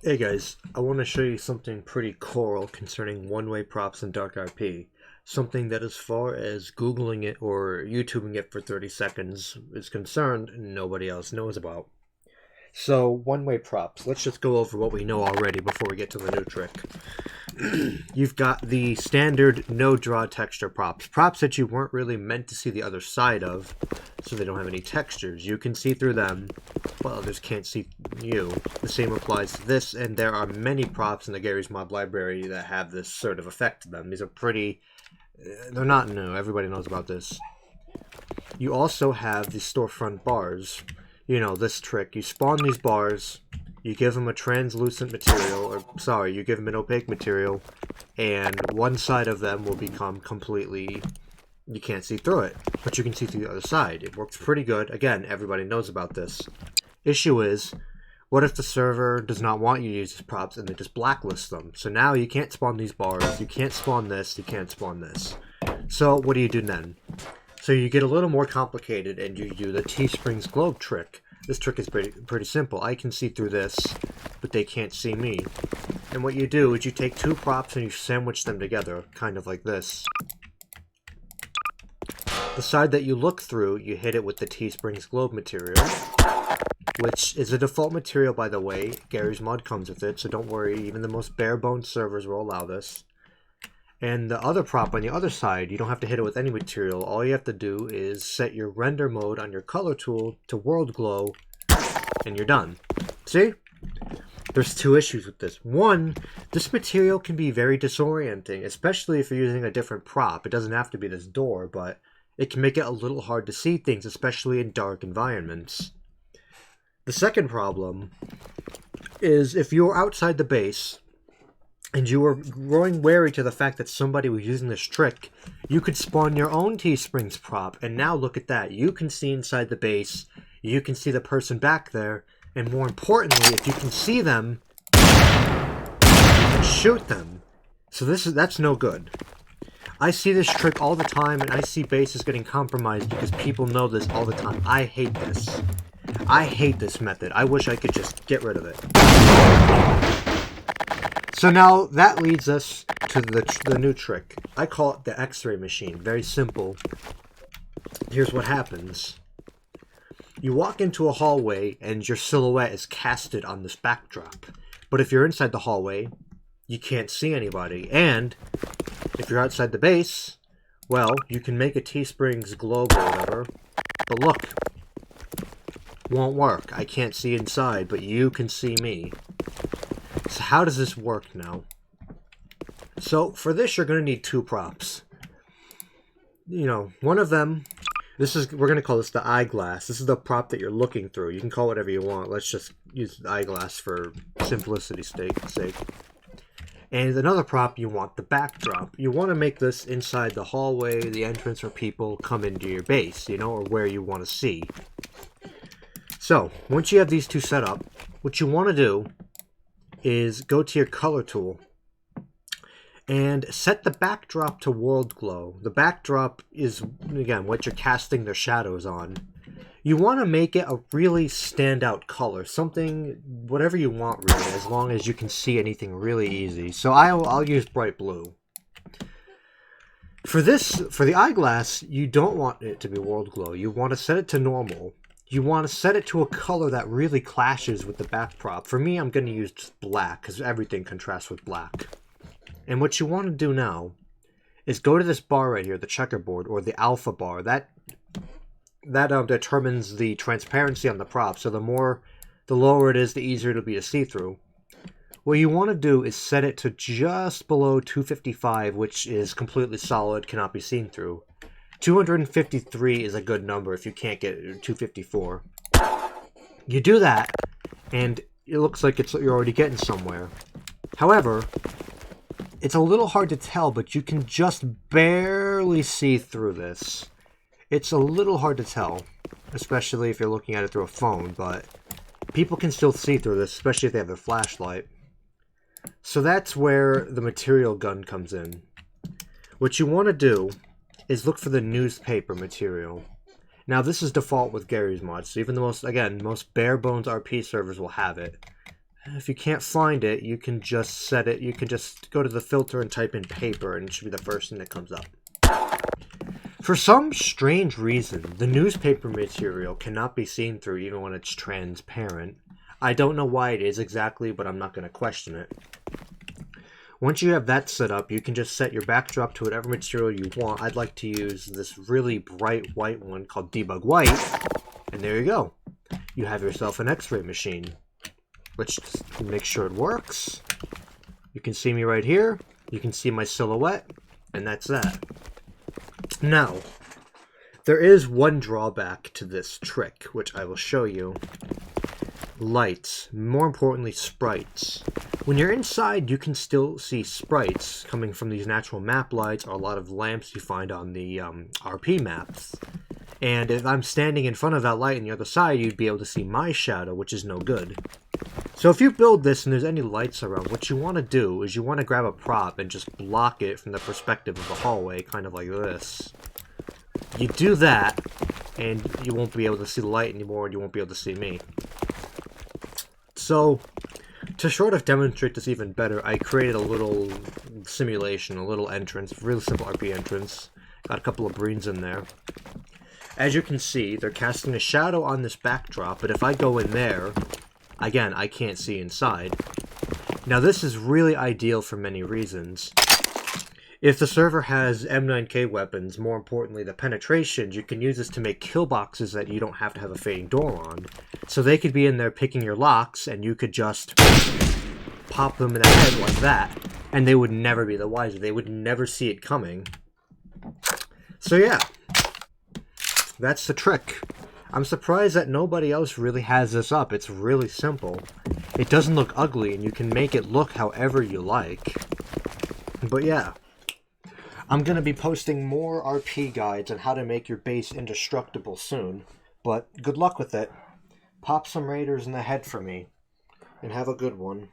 Hey guys, I want to show you something pretty cool concerning one-way props in DarkRP. Something that as far as Googling it or YouTubing it for 30 seconds is concerned, nobody else knows about. So, one-way props. Let's just go over what we know already before we get to the new trick. You've got the standard no-draw texture props. Props that you weren't really meant to see the other side of, so they don't have any textures. You can see through them, but others can't see you. The same applies to this, and there are many props in the GMod library that have this sort of effect to them. These are pretty... they're not new. Everybody knows about this. You also have the storefront bars. You know, this trick. You spawn these bars, you give them a translucent material, or sorry, you give them an opaque material, and one side of them will become completely... you can't see through it, but you can see through the other side. It works pretty good. Again, everybody knows about this. Issue is, what if the server does not want you to use these props and they just blacklist them? So now you can't spawn these bars, you can't spawn this, you can't spawn this. So what do you do then? So you get a little more complicated and you do the T-Springs globe trick. This trick is pretty simple. I can see through this, but they can't see me. And what you do is you take two props and you sandwich them together, kind of like this. The side that you look through, you hit it with the T-Springs globe material, which is a default material, by the way. Gary's mod comes with it, so don't worry, even the most bare-bones servers will allow this. And the other prop on the other side, you don't have to hit it with any material. All you have to do is set your render mode on your color tool to world glow, and you're done. See? There's two issues with this. One, this material can be very disorienting, especially if you're using a different prop. It doesn't have to be this door, but it can make it a little hard to see things, especially in dark environments. The second problem is if you're outside the base and you are growing wary to the fact that somebody was using this trick, you could spawn your own T-Springs prop, and now look at that. You can see inside the base, you can see the person back there, and more importantly, if you can see them, you can shoot them. So that's no good. I see this trick all the time, and I see bases getting compromised because people know this all the time. I hate this. I hate this method. I wish I could just get rid of it. So now that leads us to the new trick. I call it the X-ray machine. Very simple. Here's what happens. You walk into a hallway and your silhouette is casted on this backdrop. But if you're inside the hallway, you can't see anybody. And if you're outside the base, well, you can make a T-Springs globe or whatever. But look, won't work. I can't see inside, but you can see me. So how does this work now? So for this, you're going to need two props. You know, one of them, we're going to call this the eyeglass. This is the prop that you're looking through. You can call it whatever you want. Let's just use the eyeglass for simplicity's sake. And another prop, you want the backdrop. You want to make this inside the hallway, the entrance where people come into your base, you know, or where you want to see. So once you have these two set up, what you want to do is go to your color tool and set the backdrop to world glow. The backdrop is, again, what you're casting their shadows on. You want to make it a really standout color, something, whatever you want really, as long as you can see anything really easy. So I'll use bright blue. For the eyeglass, you don't want it to be world glow. You want to set it to normal. You want to set it to a color that really clashes with the backdrop. For me, I'm going to use just black, because everything contrasts with black. And what you want to do now is go to this bar right here, the checkerboard, or the alpha bar. That determines the transparency on the prop. So the lower it is, the easier it'll be to see through. What you want to do is set it to just below 255, which is completely solid, cannot be seen through. 253 is a good number if you can't get 254. You do that, and it looks like you're already getting somewhere. However, it's a little hard to tell, but you can just barely see through this. It's a little hard to tell, especially if you're looking at it through a phone, but people can still see through this, especially if they have their flashlight. So that's where the material gun comes in. What you want to do is look for the newspaper material. Now this is default with Gary's mod, so even the most bare bones RP servers will have it. If you can't find it, you can just set it, you can just go to the filter and type in paper, and it should be the first thing that comes up. For some strange reason, the newspaper material cannot be seen through even when it's transparent. I don't know why it is exactly, but I'm not going to question it. Once you have that set up, you can just set your backdrop to whatever material you want. I'd like to use this really bright white one called Debug White, and there you go. You have yourself an X-ray machine. Let's just make sure it works. You can see me right here. You can see my silhouette, and that's that. Now, there is one drawback to this trick, which I will show you. Lights, more importantly sprites. When you're inside, you can still see sprites coming from these natural map lights or a lot of lamps you find on the RP maps. And if I'm standing in front of that light on the other side, you'd be able to see my shadow, which is no good. So if you build this and there's any lights around, what you want to do is you want to grab a prop and just block it from the perspective of the hallway, kind of like this. You do that, and you won't be able to see the light anymore, and you won't be able to see me. So, to sort of demonstrate this even better, I created a little simulation, a little entrance, really simple RP entrance. Got a couple of greens in there. As you can see, they're casting a shadow on this backdrop, but if I go in there, again, I can't see inside. Now this is really ideal for many reasons. If the server has M9K weapons, more importantly the penetrations, you can use this to make kill boxes that you don't have to have a fading door on. So they could be in there picking your locks, and you could just pop them in the head like that, and they would never be the wiser. They would never see it coming. So yeah, that's the trick. I'm surprised that nobody else really has this up. It's really simple. It doesn't look ugly, and you can make it look however you like. But yeah, I'm going to be posting more RP guides on how to make your base indestructible soon. But good luck with it. Pop some raiders in the head for me, and have a good one.